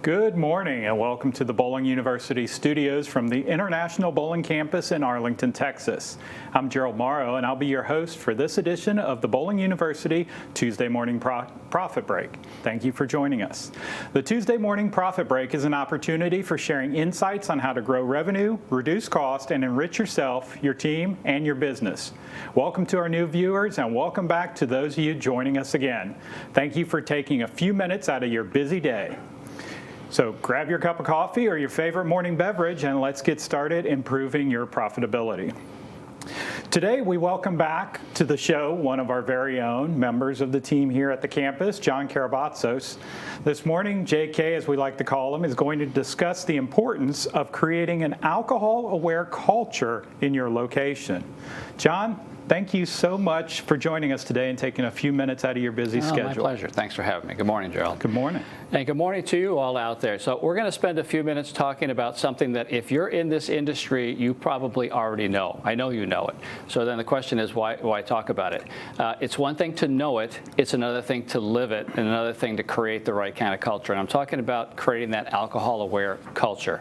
Good morning and welcome to the Bowling University studios from the International Bowling Campus in Arlington, Texas. I'm Gerald Morrow and I'll be your host for this edition of the Bowling University Tuesday Morning Profit Break. Thank you for joining us. The Tuesday Morning Profit Break is an opportunity for sharing insights on how to grow revenue, reduce cost, and enrich yourself, your team, and your business. Welcome to our new viewers and welcome back to those of you joining us again. Thank you for taking a few minutes out of your busy day. So grab your cup of coffee or your favorite morning beverage and let's get started improving your profitability. Today we welcome back to the show one of our very own members of the team here at the campus, John Karabatsos. This morning, JK, as we like to call him, is going to discuss the importance of creating an alcohol-aware culture in your location. John, thank you so much for joining us today and taking a few minutes out of your busy schedule. My pleasure. Thanks for having me. Good morning, Gerald. Good morning. And good morning to you all out there. So we're going to spend a few minutes talking about something that if you're in this industry, you probably already know. I know you know it. So then the question is, why talk about it? It's one thing to know it. It's another thing to live it, and another thing to create the right kind of culture. And I'm talking about creating that alcohol-aware culture.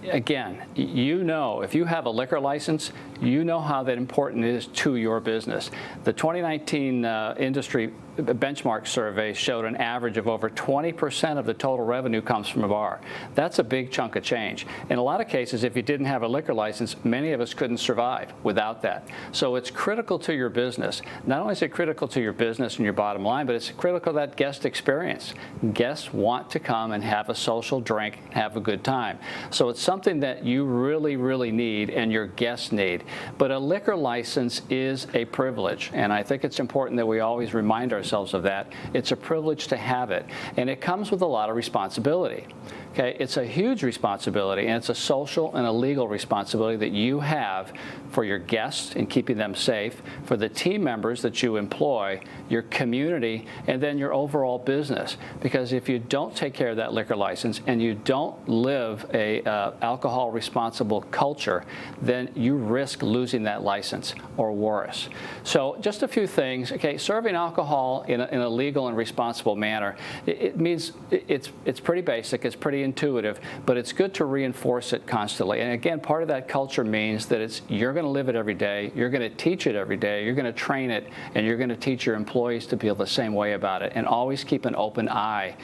Again, you know, if you have a liquor license, you know how that important it is to your business. The 2019 industry benchmark survey showed an average of over 20% of the total revenue comes from a bar. That's a big chunk of change. In a lot of cases, if you didn't have a liquor license, many of us couldn't survive without that. So it's critical to your business. Not only is it critical to your business and your bottom line, but it's critical to that guest experience. Guests want to come and have a social drink, have a good time. So it's something that you really, really need and your guests need. But a liquor license is a privilege, and I think it's important that we always remind ourselves of that. It's a privilege to have it, and it comes with a lot of responsibility. Okay, it's a huge responsibility, and it's a social and a legal responsibility that you have for your guests and keeping them safe, for the team members that you employ, your community, and then your overall business. Because if you don't take care of that liquor license and you don't live a alcohol responsible culture, then you risk losing that license or worse. So just a few things. Okay, serving alcohol in a legal and responsible manner, it means it's pretty basic, it's pretty intuitive, but it's good to reinforce it constantly. And again, part of that culture means that you're going to live it every day, you're going to teach it every day, you're going to train it, and you're going to teach your employees to feel the same way about it, and always keep an open eye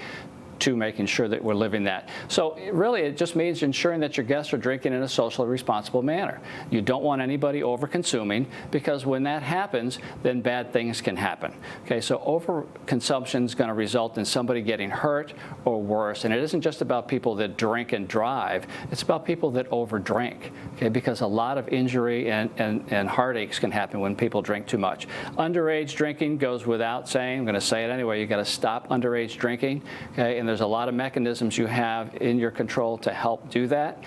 to making sure that we're living that. So really, it just means ensuring that your guests are drinking in a socially responsible manner. You don't want anybody over-consuming, because when that happens, then bad things can happen. Okay, so over-consumption is going to result in somebody getting hurt or worse. And it isn't just about people that drink and drive. It's about people that over-drink, okay, because a lot of injury and heartaches can happen when people drink too much. Underage drinking goes without saying. I'm going to say it anyway. You've got to stop underage drinking, okay, and there's a lot of mechanisms you have in your control to help do that.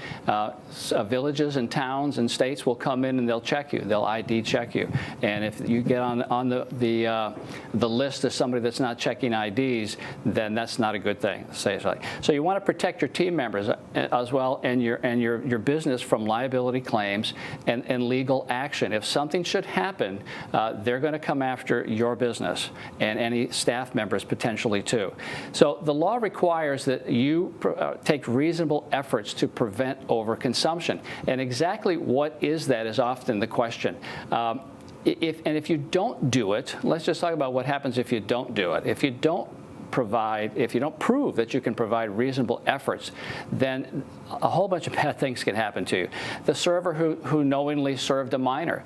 Villages and towns and states will come in and they'll check you. They'll ID check you. And if you get on the list as somebody that's not checking IDs, then that's not a good thing. Say it like. So you want to protect your team members as well, and your business from liability claims and legal action. If something should happen, they're going to come after your business and any staff members potentially too. So the law requires that you take reasonable efforts to prevent overconsumption. And exactly what is that is often the question. If you don't do it, let's just talk about what happens if you don't do it. If you don't prove that you can provide reasonable efforts, then a whole bunch of bad things can happen to you. The server who knowingly served a minor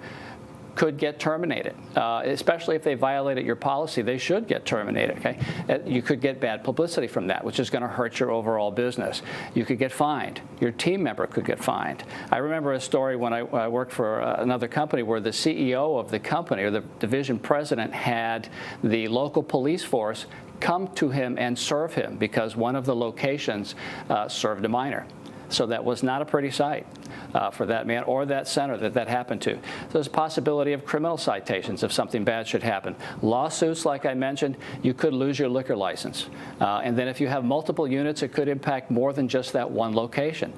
could get terminated, especially if they violated your policy. They should get terminated. Okay, you could get bad publicity from that, which is going to hurt your overall business. You could get fined. Your team member could get fined. I remember a story when I worked for another company where the CEO of the company, or the division president, had the local police force come to him and serve him because one of the locations served a minor. So that was not a pretty sight for that man or that center that happened to. So there's a possibility of criminal citations if something bad should happen. Lawsuits, like I mentioned, you could lose your liquor license. And then if you have multiple units, it could impact more than just that one location.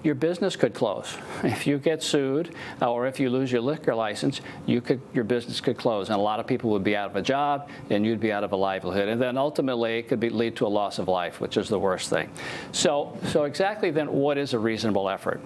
your business could close. If you get sued or if you lose your liquor license, your business could close, and a lot of people would be out of a job, and you'd be out of a livelihood. And then ultimately, it could lead to a loss of life, which is the worst thing. So exactly then, what is a reasonable effort?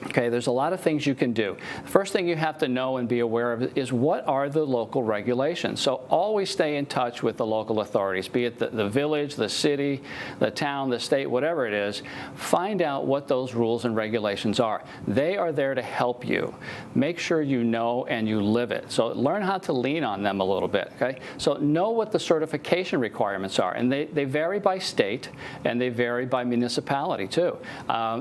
Okay, there's a lot of things you can do. First thing you have to know and be aware of is what are the local regulations. So always stay in touch with the local authorities, be it the village, the city, the town, the state, whatever it is. Find out what those rules and regulations are. They are there to help you. Make sure you know and you live it. So learn how to lean on them a little bit, okay? So know what the certification requirements are, and they vary by state and they vary by municipality too.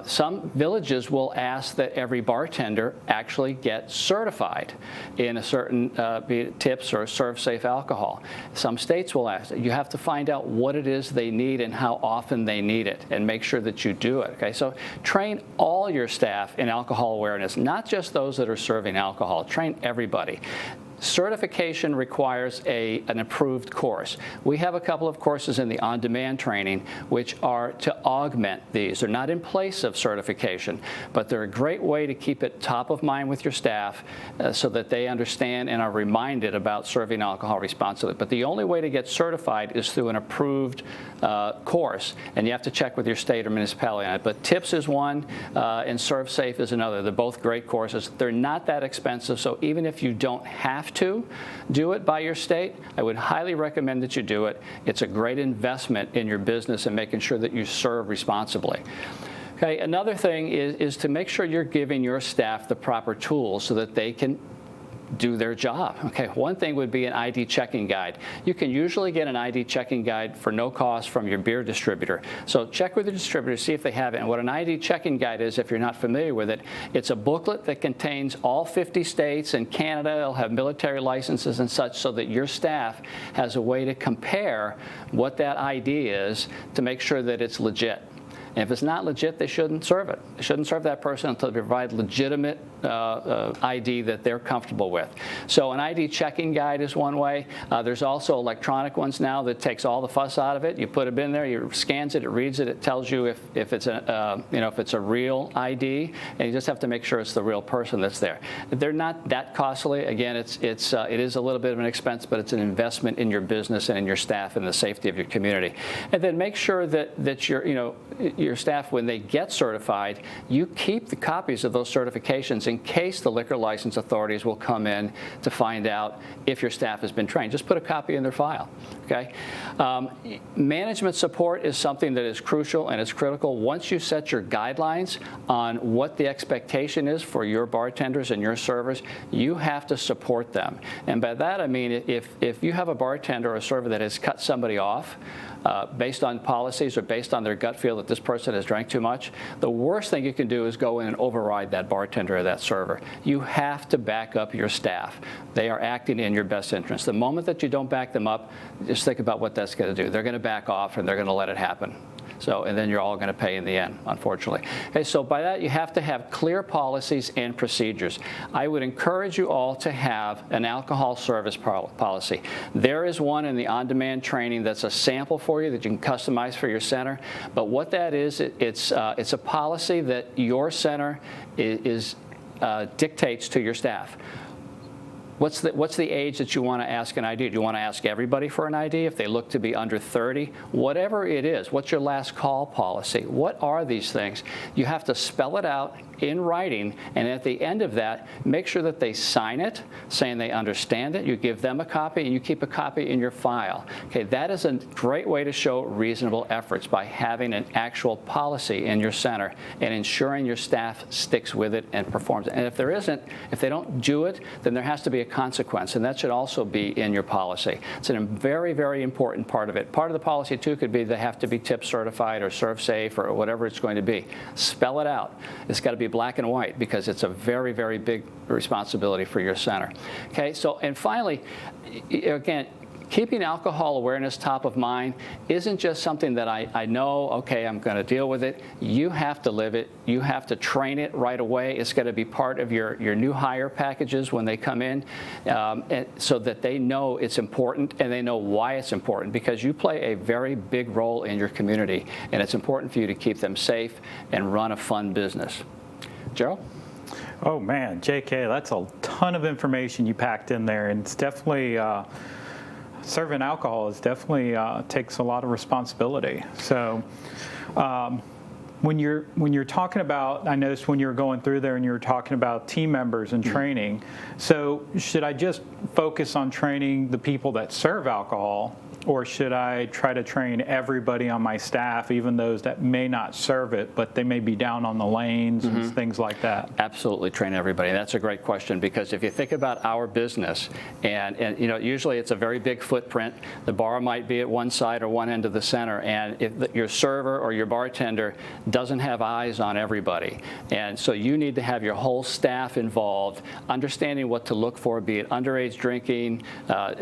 Some villages will ask that every bartender actually get certified in a certain be it tips or serve safe alcohol. Some states will ask that. You have to find out what it is they need and how often they need it, and make sure that you do it. Okay, so train all your staff in alcohol awareness, not just those that are serving alcohol. Train everybody. Certification requires an approved course. We have a couple of courses in the on-demand training which are to augment these. They're not in place of certification, but they're a great way to keep it top of mind with your staff so that they understand and are reminded about serving alcohol responsibly. But the only way to get certified is through an approved course, and you have to check with your state or municipality on it. But TIPS is one, and Serve Safe is another. They're both great courses. They're not that expensive, so even if you don't have to do it by your state, I would highly recommend that you do it. It's a great investment in your business and making sure that you serve responsibly. Okay, another thing is to make sure you're giving your staff the proper tools so that they can do their job. Okay, one thing would be an ID checking guide. You can usually get an ID checking guide for no cost from your beer distributor. So check with your distributor, see if they have it. And what an ID checking guide is, if you're not familiar with it, it's a booklet that contains all 50 states and Canada. It'll have military licenses and such, so that your staff has a way to compare what that ID is to make sure that it's legit. And if it's not legit, they shouldn't serve it. They shouldn't serve that person until they provide legitimate ID that they're comfortable with. So an ID checking guide is one way. There's also electronic ones now that takes all the fuss out of it. You put it in there, you scans it, it reads it, it tells you if it's a real ID, and you just have to make sure it's the real person that's there. They're not that costly. Again, it is a little bit of an expense, but it's an investment in your business and in your staff and the safety of your community. And then make sure that your staff, when they get certified, you keep the copies of those certifications in case the liquor license authorities will come in to find out if your staff has been trained. Just put a copy in their file, okay? Management support is something that is crucial and it's critical. Once you set your guidelines on what the expectation is for your bartenders and your servers, you have to support them. And by that I mean, if you have a bartender or a server that has cut somebody off, based on policies or based on their gut feel that this person has drank too much, the worst thing you can do is go in and override that bartender or that server. You have to back up your staff. They are acting in your best interest. The moment that you don't back them up, just think about what that's going to do. They're going to back off and they're going to let it happen. So, and then you're all going to pay in the end, unfortunately. Okay, so by that, you have to have clear policies and procedures. I would encourage you all to have an alcohol service policy. There is one in the on-demand training that's a sample for you that you can customize for your center. But what that is, it's a policy that your center dictates to your staff. What's the age that you want to ask an ID? Do you want to ask everybody for an ID if they look to be under 30? Whatever it is, what's your last call policy? What are these things? You have to spell it out in writing, and at the end of that, make sure that they sign it, saying they understand it. You give them a copy, and you keep a copy in your file. Okay, that is a great way to show reasonable efforts, by having an actual policy in your center and ensuring your staff sticks with it and performs it. And if there isn't, if they don't do it, then there has to be a consequence, and that should also be in your policy. It's a very, very important part of it. Part of the policy, too, could be they have to be tip certified or serve safe or whatever it's going to be. Spell it out. It's got to be black and white, because it's a very, very big responsibility for your center. Okay, so, and finally, again, keeping alcohol awareness top of mind isn't just something that I know, okay, I'm going to deal with it. You have to live it. You have to train it right away. It's going to be part of your new hire packages when they come in, and so that they know it's important and they know why it's important, because you play a very big role in your community, and it's important for you to keep them safe and run a fun business. Gerald? Oh man, JK, that's a ton of information you packed in there, and it's definitely serving alcohol is definitely takes a lot of responsibility. So when you're talking about, I noticed when you were going through there and you were talking about team members and training. So should I just focus on training the people that serve alcohol, or should I try to train everybody on my staff, even those that may not serve it, but they may be down on the lanes and things like that? Absolutely train everybody. That's a great question, because if you think about our business, and usually it's a very big footprint. The bar might be at one side or one end of the center, and if your server or your bartender doesn't have eyes on everybody, and so you need to have your whole staff involved, understanding what to look for, be it underage drinking,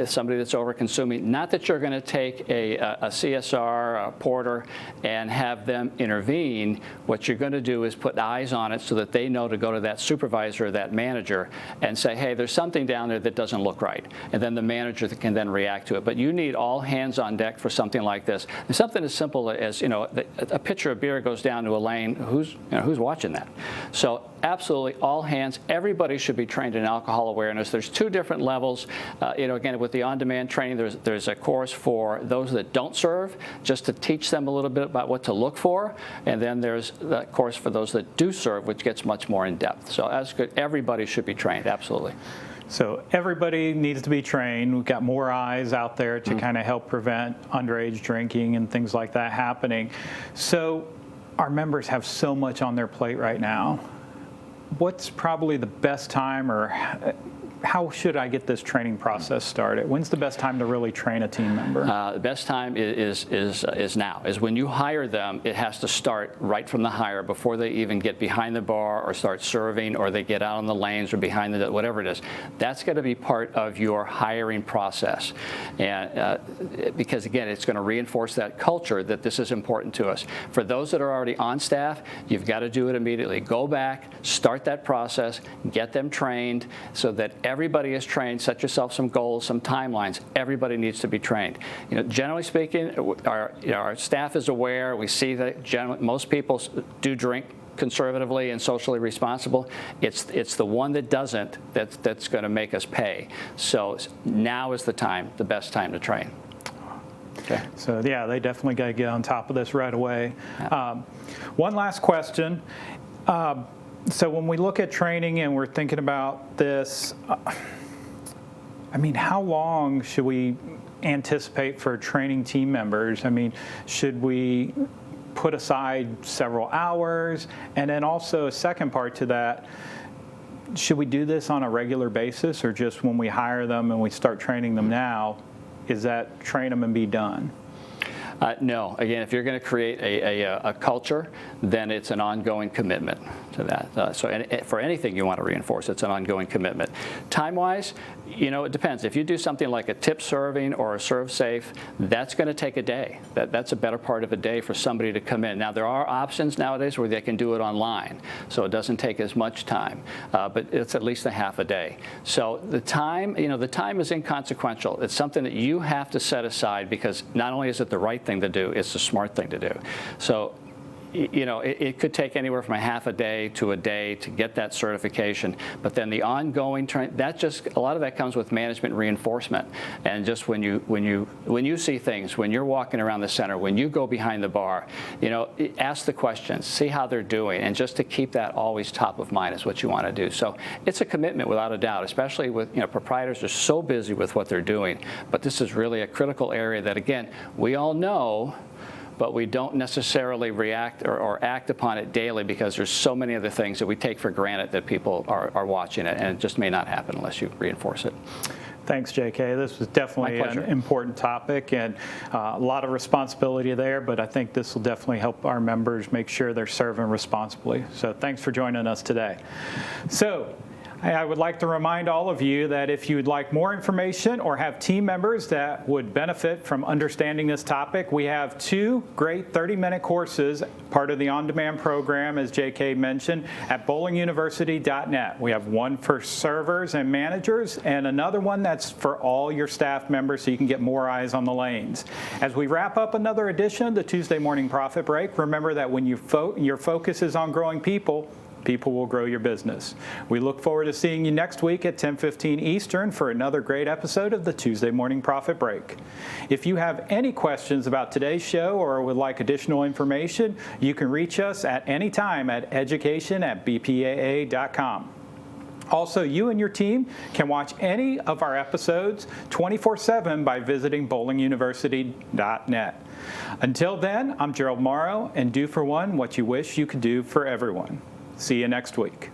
somebody that's over consuming. Not that you're going to take a CSR, a porter, and have them intervene. What you're going to do is put eyes on it so that they know to go to that supervisor or that manager and say, hey, there's something down there that doesn't look right. And then the manager can then react to it. But you need all hands on deck for something like this. And something as simple as, a pitcher of beer goes down to a lane, who's watching that? So absolutely all hands, everybody should be trained in alcohol awareness. There's two different levels. Again, with the on-demand training, there's a course for those that don't serve, just to teach them a little bit about what to look for. And then there's the course for those that do serve, which gets much more in depth. So that's good. Everybody should be trained, absolutely. So everybody needs to be trained. We've got more eyes out there to kind of help prevent underage drinking and things like that happening. So our members have so much on their plate right now. What's probably the best time, or how should I get this training process started? When's the best time to really train a team member? The best time is now. Is when you hire them, it has to start right from the hire, before they even get behind the bar or start serving, or they get out on the lanes or behind the, whatever it is. That's going to be part of your hiring process. And because again, it's going to reinforce that culture that this is important to us. For those that are already on staff, you've got to do it immediately. Go back, start that process, get them trained so that everybody is trained. Set yourself some goals, some timelines. Everybody needs to be trained. Generally speaking, our staff is aware. We see that most people do drink conservatively and socially responsible. It's the one that doesn't that's going to make us pay. So now is the best time to train. Okay. So yeah, they definitely got to get on top of this right away. One last question. So when we look at training and we're thinking about this, how long should we anticipate for training team members? Should we put aside several hours? And then also a second part to that, should we do this on a regular basis, or just when we hire them and we start training them now, is that train them and be done? No. Again, if you're going to create a culture, then it's an ongoing commitment to that. So for anything you want to reinforce, it's an ongoing commitment. Time-wise, it depends. If you do something like a tip serving or a serve safe, that's going to take a day. That's a better part of a day for somebody to come in. Now, there are options nowadays where they can do it online, so it doesn't take as much time, but it's at least a half a day. So the time is inconsequential. It's something that you have to set aside, because not only is it the right thing to do, it's the smart thing to do. So it could take anywhere from a half a day to a day to get that certification. But then the ongoing training, a lot of that comes with management reinforcement. And just when you see things, when you're walking around the center, when you go behind the bar, ask the questions, see how they're doing, and just to keep that always top of mind is what you want to do. So it's a commitment without a doubt, especially with proprietors are so busy with what they're doing. But this is really a critical area that, again, we all know, but we don't necessarily react or act upon it daily, because there's so many other things that we take for granted that people are watching it, and it just may not happen unless you reinforce it. Thanks, JK. This was definitely an important topic, and a lot of responsibility there, but I think this will definitely help our members make sure they're serving responsibly. So thanks for joining us today. So I would like to remind all of you that if you'd like more information or have team members that would benefit from understanding this topic, we have 2 great 30-minute courses, part of the on-demand program, as JK mentioned, at bowlinguniversity.net. We have one for servers and managers and another one that's for all your staff members so you can get more eyes on the lanes. As we wrap up another edition of the Tuesday Morning Profit Break, remember that when your focus is on growing people, people will grow your business. We look forward to seeing you next week at 10:15 Eastern for another great episode of the Tuesday Morning Profit Break. If you have any questions about today's show or would like additional information, you can reach us at any time at education@bpaa.com. Also, you and your team can watch any of our episodes 24/7 by visiting bowlinguniversity.net. Until then, I'm Gerald Morrow, and do for one what you wish you could do for everyone. See you next week.